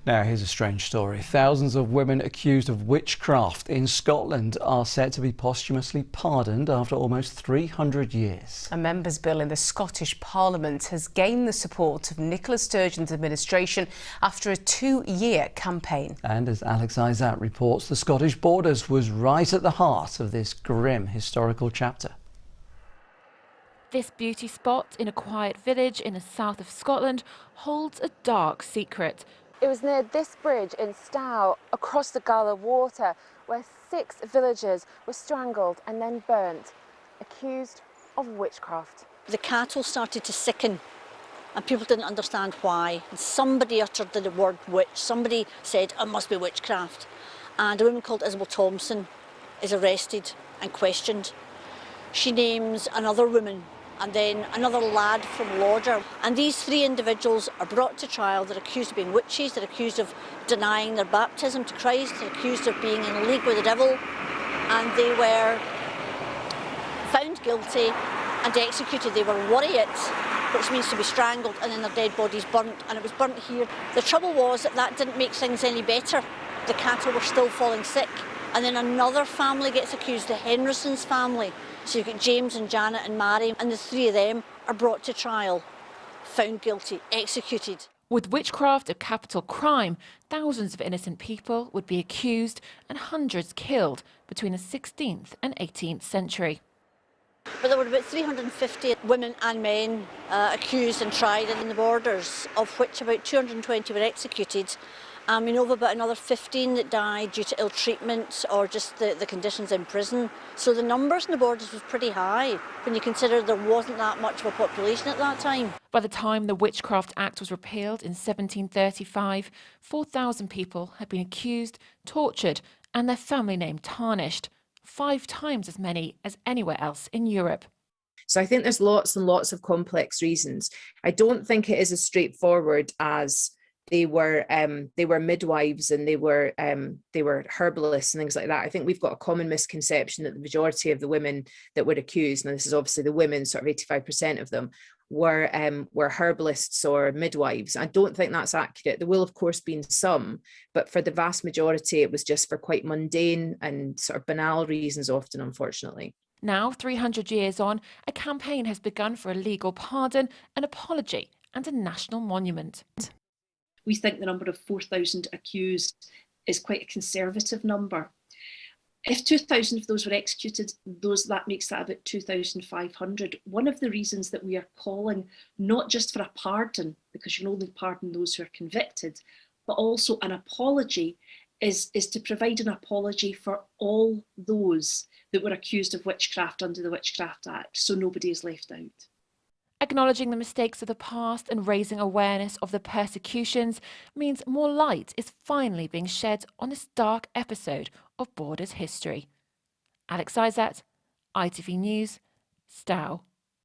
Now, here's a strange story. Thousands of women accused of witchcraft in Scotland are set to be posthumously pardoned after almost 300 years. A members' bill in the Scottish Parliament has gained the support of Nicola Sturgeon's administration after a 2-year campaign. And as Iszatt reports, the Scottish Borders was right at the heart of this grim historical chapter. This beauty spot in a quiet village in the south of Scotland holds a dark secret. It was near this bridge in Stow, across the Gala Water, where 6 villagers were strangled and then burnt, accused of witchcraft. The cattle started to sicken and people didn't understand why. And somebody uttered the word witch. Somebody said, it must be witchcraft. And a woman called Isabel Thompson is arrested and questioned. She names another woman and then another lad from Lauder. And these 3 individuals are brought to trial. They're accused of being witches, they're accused of denying their baptism to Christ, they're accused of being in league with the devil, and they were found guilty and executed. They were worriets, which means to be strangled, and then their dead bodies burnt, and it was burnt here. The trouble was that didn't make things any better. The cattle were still falling sick. And then another family gets accused, the Henryson's family. So you've got James and Janet and Mary, and the 3 of them are brought to trial, found guilty, executed. With witchcraft a capital crime, thousands of innocent people would be accused and hundreds killed between the 16th and 18th century. But there were about 350 women and men accused and tried in the Borders, of which about 220 were executed. We know of about another 15 that died due to ill treatment or just the conditions in prison. So the numbers in the Borders was pretty high when you consider there wasn't that much of a population at that time. By the time the Witchcraft Act was repealed in 1735, 4,000 people had been accused, tortured and their family name tarnished, 5 times as many as anywhere else in Europe. So I think there's lots and lots of complex reasons. I don't think it is as straightforward as they were midwives and they were herbalists and things like that. I think we've got a common misconception that the majority of the women that were accused, and this is obviously the women, sort of 85% of them, were herbalists or midwives. I don't think that's accurate. There will of course been some, but for the vast majority it was just for quite mundane and sort of banal reasons often, unfortunately. Now, 300 years on, a campaign has begun for a legal pardon, an apology and a national monument. We think the number of 4,000 accused is quite a conservative number. If 2,000 of those were executed, that makes that about 2,500. One of the reasons that we are calling not just for a pardon, because you can only pardon those who are convicted, but also an apology is to provide an apology for all those that were accused of witchcraft under the Witchcraft Act, so nobody is left out. Acknowledging the mistakes of the past and raising awareness of the persecutions means more light is finally being shed on this dark episode of Borders history. Iszatt, ITV News, Stow.